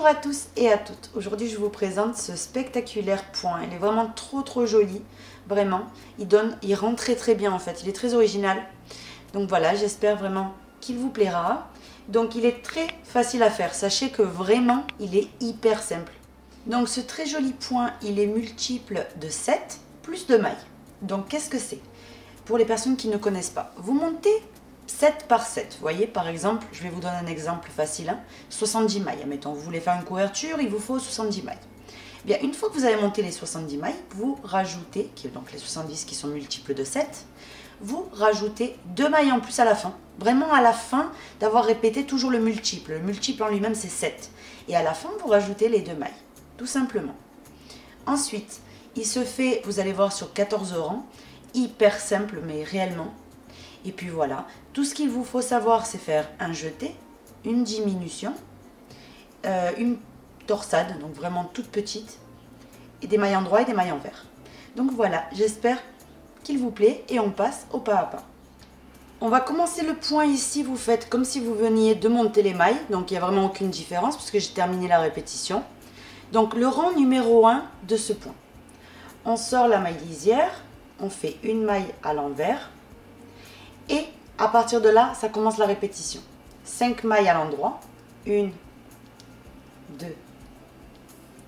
Bonjour à tous et à toutes. Aujourd'hui, je vous présente ce spectaculaire point. Il est vraiment trop joli, vraiment. Il rend très bien en fait. Il est très original. Donc voilà, j'espère vraiment qu'il vous plaira. Donc il est très facile à faire. Sachez que vraiment, il est hyper simple. Donc ce très joli point, il est multiple de 7 plus de mailles. Donc qu'est-ce que c'est? Pour les personnes qui ne connaissent pas, vous montez 7 par 7. Vous voyez, par exemple, je vais vous donner un exemple facile. 70 mailles. Admettons, vous voulez faire une couverture, il vous faut 70 mailles. Bien, une fois que vous avez monté les 70 mailles, vous rajoutez, donc les 70 qui sont multiples de 7, vous rajoutez 2 mailles en plus à la fin. Vraiment à la fin d'avoir répété toujours le multiple. Le multiple en lui-même, c'est 7. Et à la fin, vous rajoutez les 2 mailles. Tout simplement. Ensuite, il se fait, vous allez voir, sur 14 rangs. Hyper simple, mais réellement. Et puis voilà, tout ce qu'il vous faut savoir, c'est faire un jeté, une diminution, une torsade, donc vraiment toute petite, et des mailles endroit et des mailles envers. Donc voilà, j'espère qu'il vous plaît et on passe au pas à pas. On va commencer le point ici, vous faites comme si vous veniez de monter les mailles, donc il n'y a vraiment aucune différence puisque j'ai terminé la répétition. Donc le rang numéro 1 de ce point. On sort la maille lisière, on fait une maille à l'envers. Et à partir de là, ça commence la répétition. 5 mailles à l'endroit. 1, 2,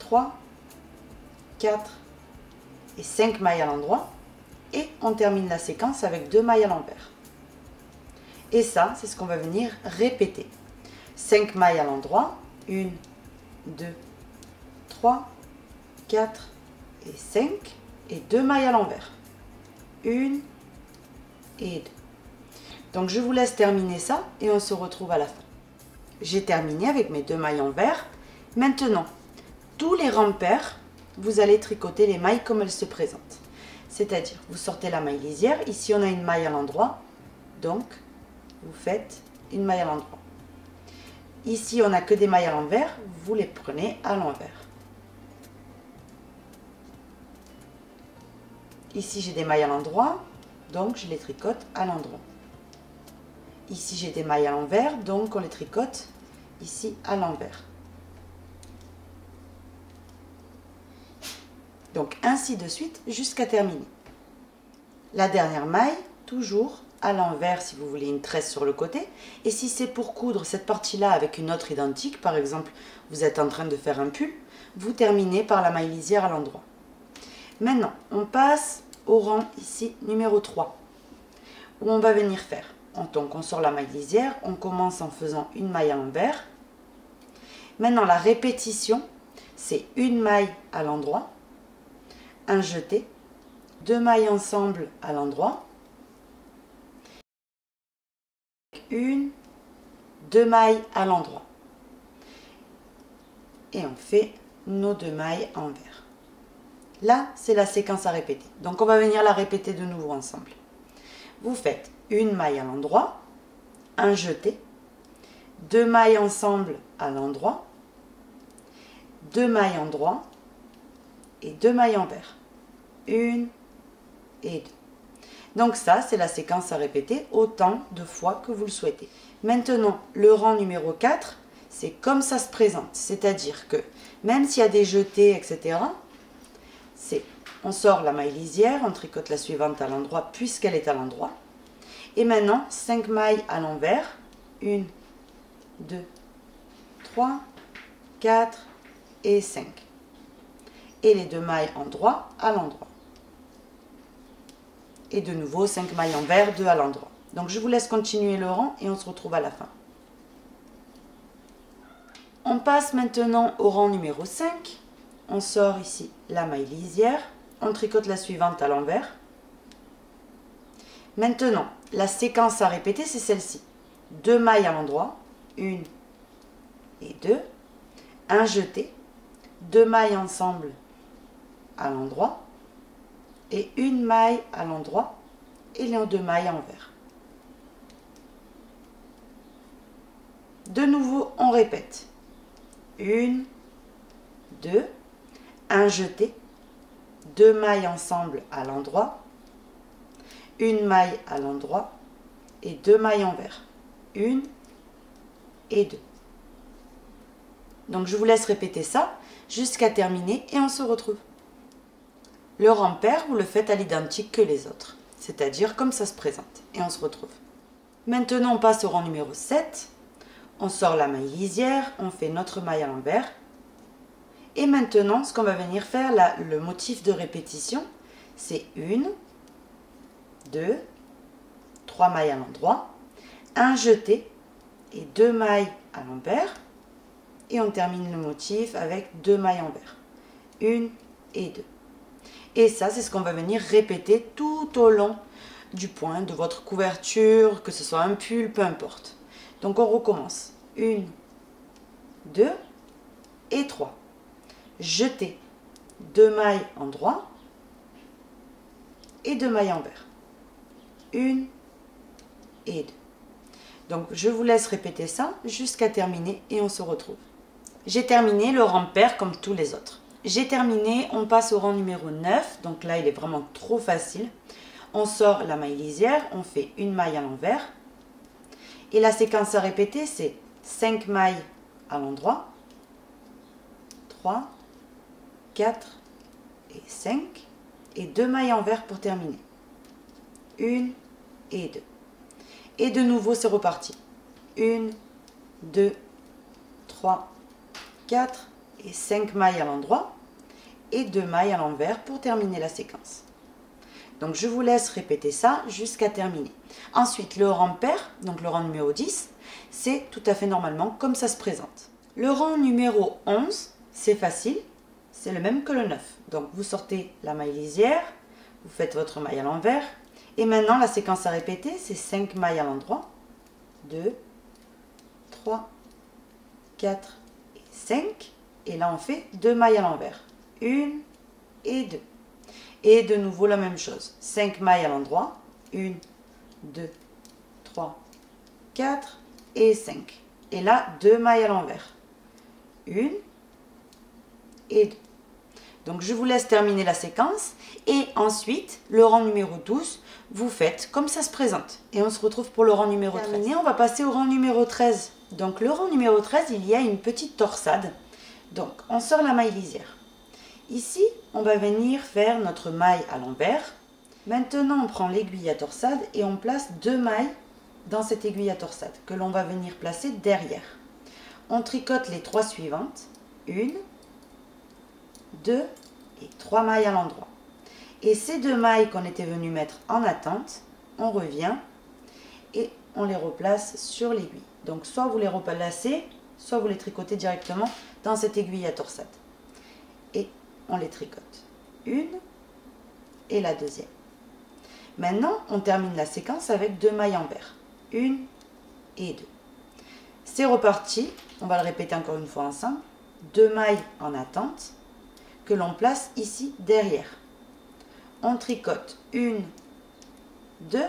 3, 4 et 5 mailles à l'endroit. Et on termine la séquence avec 2 mailles à l'envers. Et ça, c'est ce qu'on va venir répéter. 5 mailles à l'endroit. 1, 2, 3, 4 et 5. Et 2 mailles à l'envers. 1 et 2. Donc je vous laisse terminer ça et on se retrouve à la fin. J'ai terminé avec mes 2 mailles envers. Maintenant, tous les rangs pairs, vous allez tricoter les mailles comme elles se présentent. C'est-à-dire, vous sortez la maille lisière. Ici, on a une maille à l'endroit. Donc, vous faites une maille à l'endroit. Ici, on n'a que des mailles à l'envers. Vous les prenez à l'envers. Ici, j'ai des mailles à l'endroit. Donc, je les tricote à l'endroit. Ici, j'ai des mailles à l'envers, donc on les tricote ici à l'envers. Donc, ainsi de suite jusqu'à terminer. La dernière maille, toujours à l'envers si vous voulez une tresse sur le côté. Et si c'est pour coudre cette partie-là avec une autre identique, par exemple, vous êtes en train de faire un pull, vous terminez par la maille lisière à l'endroit. Maintenant, on passe au rang ici, numéro 3, où on va venir faire. Donc on sort la maille lisière, on commence en faisant une maille à l'envers. Maintenant la répétition, c'est une maille à l'endroit, un jeté, 2 mailles ensemble à l'endroit, 1, 2 mailles à l'endroit. Et on fait nos 2 mailles envers. Là, c'est la séquence à répéter. Donc on va venir la répéter de nouveau ensemble. Vous faites une maille à l'endroit, un jeté, 2 mailles ensemble à l'endroit, 2 mailles endroit et 2 mailles envers. 1 et 2. Donc ça, c'est la séquence à répéter autant de fois que vous le souhaitez. Maintenant, le rang numéro 4, c'est comme ça se présente. C'est-à-dire que même s'il y a des jetés, etc., on sort la maille lisière, on tricote la suivante à l'endroit puisqu'elle est à l'endroit. Et maintenant, 5 mailles à l'envers. 1, 2, 3, 4 et 5. Et les 2 mailles endroit à l'endroit. Et de nouveau, 5 mailles envers, 2 à l'endroit. Donc je vous laisse continuer le rang et on se retrouve à la fin. On passe maintenant au rang numéro 5. On sort ici la maille lisière. On tricote la suivante à l'envers. Maintenant, la séquence à répéter, c'est celle-ci. 2 mailles à l'endroit, 1 et 2, un jeté, 2 mailles ensemble à l'endroit et une maille à l'endroit et les 2 mailles à l'envers. De nouveau, on répète. 1, 2, un jeté, 2 mailles ensemble à l'endroit, une maille à l'endroit et 2 mailles envers. 1 et 2. Donc je vous laisse répéter ça jusqu'à terminer et on se retrouve. Le rang pair, vous le faites à l'identique que les autres, c'est-à-dire comme ça se présente. Et on se retrouve. Maintenant, on passe au rang numéro 7. On sort la maille lisière, on fait notre maille à l'envers. Et maintenant, ce qu'on va venir faire, là, le motif de répétition, c'est 1, 2, 3 mailles à l'endroit, un jeté et 2 mailles à l'envers. Et on termine le motif avec 2 mailles envers. 1 et 2. Et ça, c'est ce qu'on va venir répéter tout au long du point de votre couverture, que ce soit un pull, peu importe. Donc on recommence. 1, 2 et 3. Jeter 2 mailles en droit et 2 mailles envers. 1 et 2. Donc je vous laisse répéter ça jusqu'à terminer et on se retrouve. J'ai terminé le rang pair comme tous les autres. J'ai terminé, on passe au rang numéro 9. Donc là, il est vraiment trop facile. On sort la maille lisière, on fait une maille à l'envers. Et la séquence à répéter, c'est 5 mailles à l'endroit, 3, 4 et 5. Et 2 mailles envers pour terminer. 1 et 2. Et de nouveau, c'est reparti. 1, 2, 3, 4 et 5 mailles à l'endroit et 2 mailles à l'envers pour terminer la séquence. Donc je vous laisse répéter ça jusqu'à terminer. Ensuite, le rang pair, donc le rang numéro 10, c'est tout à fait normalement comme ça se présente. Le rang numéro 11, c'est facile, c'est le même que le 9. Donc vous sortez la maille lisière, vous faites votre maille à l'envers. Et maintenant, la séquence à répéter, c'est 5 mailles à l'endroit, 2, 3, 4 et 5. Et là, on fait 2 mailles à l'envers, 1 et 2. Et de nouveau, la même chose, 5 mailles à l'endroit, 1, 2, 3, 4 et 5. Et là, 2 mailles à l'envers, 1 et 2. Donc, je vous laisse terminer la séquence. Et ensuite, le rang numéro 12, vous faites comme ça se présente. Et on se retrouve pour le rang numéro 13. On va passer au rang numéro 13. Donc, le rang numéro 13, il y a une petite torsade. Donc, on sort la maille lisière. Ici, on va venir faire notre maille à l'envers. Maintenant, on prend l'aiguille à torsade et on place 2 mailles dans cette aiguille à torsade que l'on va venir placer derrière. On tricote les 3 suivantes. 1, 2 et 3 mailles à l'endroit. Et ces 2 mailles qu'on était venu mettre en attente, on revient et on les replace sur l'aiguille. Donc soit vous les replacez, soit vous les tricotez directement dans cette aiguille à torsade. Et on les tricote. Une et la deuxième. Maintenant, on termine la séquence avec 2 mailles envers. 1 et 2. C'est reparti. On va le répéter encore une fois ensemble. 2 mailles en attente que l'on place ici derrière. On tricote 1, 2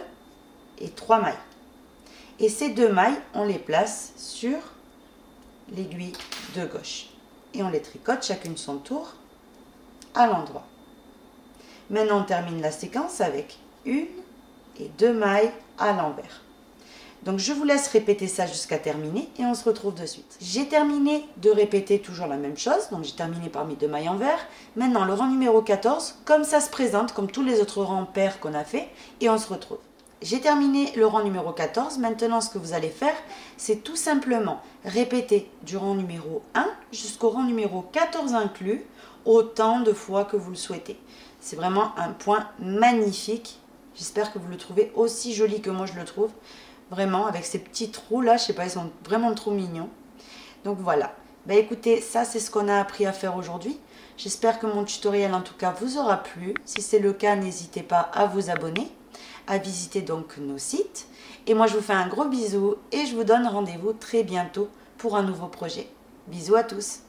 et 3 mailles. Et ces 2 mailles, on les place sur l'aiguille de gauche. Et on les tricote chacune son tour à l'endroit. Maintenant, on termine la séquence avec 1 et 2 mailles à l'envers. Donc, je vous laisse répéter ça jusqu'à terminer et on se retrouve de suite. J'ai terminé de répéter toujours la même chose. Donc, j'ai terminé par mes 2 mailles envers. Maintenant, le rang numéro 14, comme ça se présente, comme tous les autres rangs pairs qu'on a fait, et on se retrouve. J'ai terminé le rang numéro 14. Maintenant, ce que vous allez faire, c'est tout simplement répéter du rang numéro 1 jusqu'au rang numéro 14 inclus, autant de fois que vous le souhaitez. C'est vraiment un point magnifique. J'espère que vous le trouvez aussi joli que moi je le trouve. Vraiment, avec ces petits trous là, je sais pas, ils sont vraiment trop mignons. Donc voilà. Bah écoutez, ça c'est ce qu'on a appris à faire aujourd'hui. J'espère que mon tutoriel en tout cas vous aura plu. Si c'est le cas, n'hésitez pas à vous abonner, à visiter donc nos sites. Et moi je vous fais un gros bisou et je vous donne rendez-vous très bientôt pour un nouveau projet. Bisous à tous.